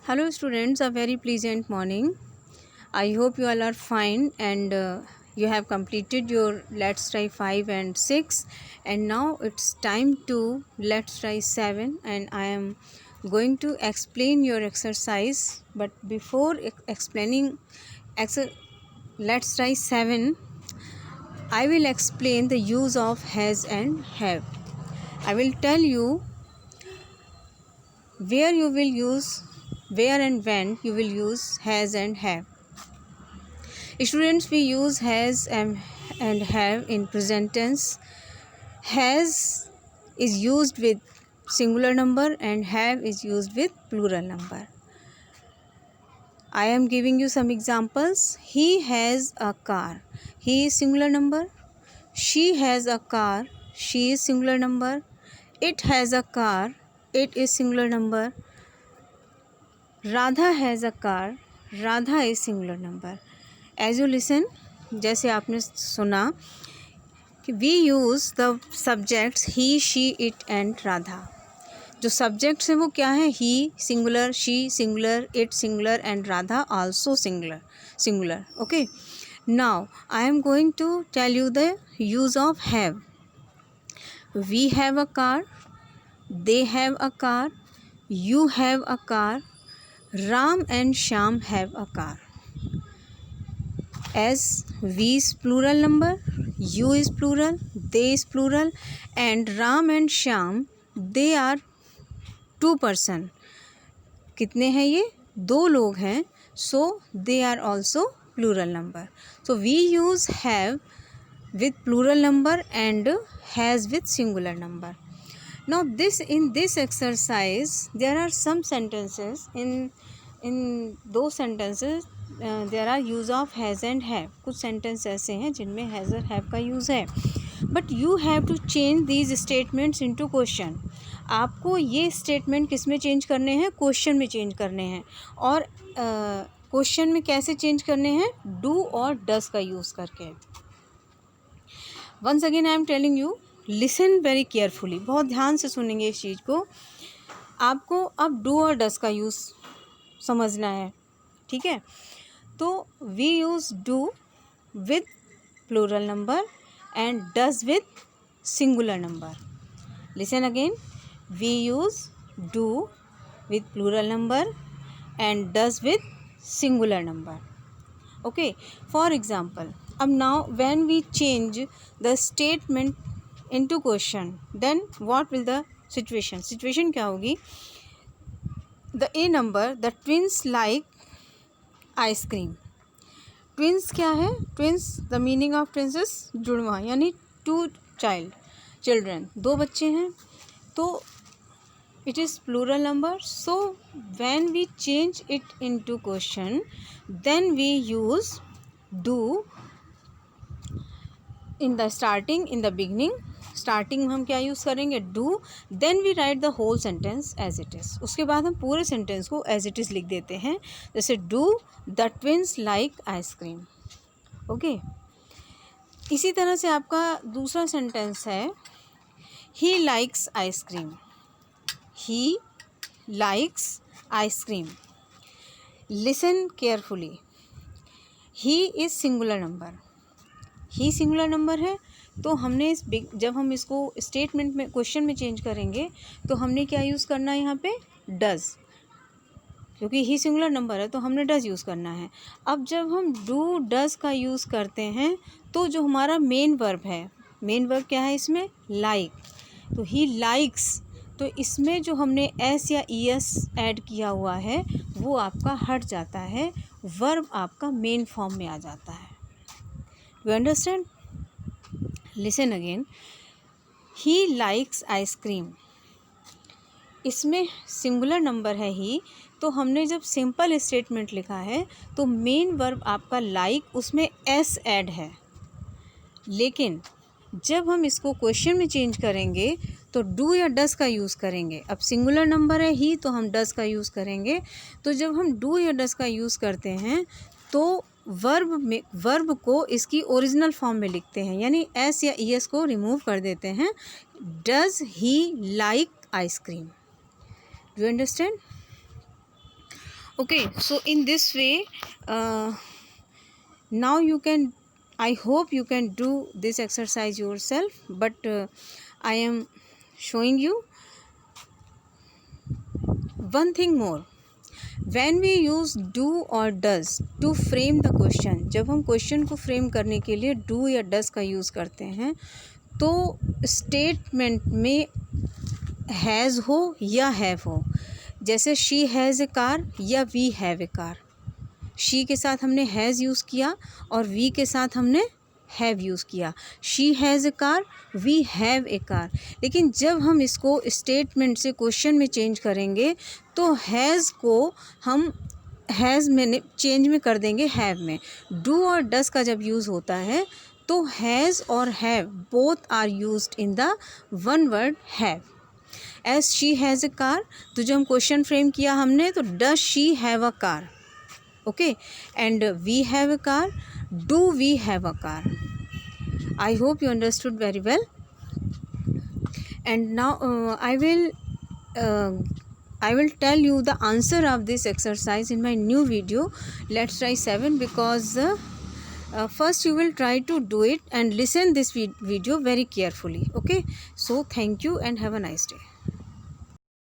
Hello students, a very pleasant morning. I hope you all are fine and you have completed your Let's Try 5 and 6, and now it's time to Let's Try 7, and I am going to explain your exercise. But before explaining Let's Try 7, I will explain the use of has and have. I will tell you where and when you will use has and have. Students, we use has and have in present tense. Has is used with singular number and have is used with plural number. I am giving you some examples. He has a car. He is singular number. She has a car. She is singular number. It has a car. It is singular number. Radha has a car. Radha is singular number. As you listen, जैसे आपने सुना कि we use the subjects he, she, it and Radha. जो subjects हैं वो क्या है? He singular, she singular, it singular and Radha also singular. Okay, now I am going to tell you the use of have. We have a car, they have a car, you have a car, Ram and Shyam have a car. As we is plural number, you is plural, they is plural, and Ram and Shyam, they are two person. कितने हैं ये? दो लोग हैं. So they are also plural number. So we use have with plural number and has with singular number. Now in this exercise there are some sentences. In those sentences there are use of has and have. कुछ sentence ऐसे हैं जिनमें has और have का use है. But you have to change these statements into question. आपको ये statement किस में चेंज करने हैं? क्वेश्चन में चेंज करने हैं. और क्वेश्चन में कैसे चेंज करने हैं? डू और डस का यूज़ करके. Once again I am telling you, listen very carefully. बहुत ध्यान से सुनेंगे इस चीज़ को. आपको अब डू और डस का यूज़ समझना है. ठीक है, तो we use do with plural number and does with singular number. Listen again. We use do with plural number and does with singular number. Okay. For example, now when we change the statement into question, then what will the situation? Situation क्या होगी? The A number, the twins like ice cream. Twins क्या है? Twins, the meaning of twins is जुड़वा, यानी two children, दो बच्चे हैं. तो it is plural number. So when we change it into question, then we use do in the starting, in the beginning. Starting में हम क्या यूज़ करेंगे? Do. Then we write the whole sentence as it is. उसके बाद हम पूरे sentence को as it is लिख देते हैं. जैसे do the twins like ice cream. Okay, इसी तरह से आपका दूसरा सेंटेंस है he likes ice cream. He likes ice cream. Listen carefully. He is singular number. He singular number है, तो हमने जब हम इसको स्टेटमेंट में, क्वेश्चन में चेंज करेंगे, तो हमने क्या यूज़ करना है यहाँ पे? डज. क्योंकि ही सिंगुलर नंबर है तो हमने डज यूज़ करना है. अब जब हम डू डज का यूज़ करते हैं, तो जो हमारा मेन वर्ब है, मेन वर्ब क्या है इसमें? लाइक. तो ही लाइक्स, तो इसमें जो हमने एस या ई एस ऐड किया हुआ है वो आपका हट जाता है. वर्ब आपका मेन फॉर्म में आ जाता है. You understand? Listen again. He likes ice cream. इसमें सिंगुलर नंबर है ही, तो हमने जब सिंपल स्टेटमेंट लिखा है तो मेन वर्ब आपका लाइक, उसमें एस ऐड है. लेकिन जब हम इसको क्वेश्चन में चेंज करेंगे तो डू या डस का यूज़ करेंगे. अब सिंगुलर नंबर है ही, तो हम डस का यूज़ करेंगे. तो जब हम डू या डस का यूज़ करते हैं तो वर्ब को इसकी ओरिजिनल फॉर्म में लिखते हैं, यानी एस या ई एस को रिमूव कर देते हैं. Does he like ice cream. Do you understand? Okay, so in this way now you can, I hope you can do this exercise yourself, but I am showing you one thing more. When we use do or does to frame the question, जब हम question को frame करने के लिए do या does का use करते हैं, तो स्टेटमेंट में हैज़ हो या हैव हो, जैसे शी हैज़ ए कार या we have a car. She के साथ हमने हैज़ यूज़ किया और वी के साथ हमने हैव यूज़ किया। She has a car, we have a car. लेकिन जब हम इसको स्टेटमेंट से क्वेश्चन में चेंज करेंगे तो हैज़ को हम हैज़ में चेंज में कर देंगे हैव में। डू और डस का जब यूज़ होता है तो हैज़ और have both are used in the one word have. As she has a car, तो जब हम क्वेश्चन फ्रेम किया हमने, तो does she have a car, okay, and we have a car, do we have a car? I hope you understood very well. And now I will tell you the answer of this exercise in my new video. Let's try 7, because first you will try to do it and listen this video very carefully. Okay, so thank you and have a nice day.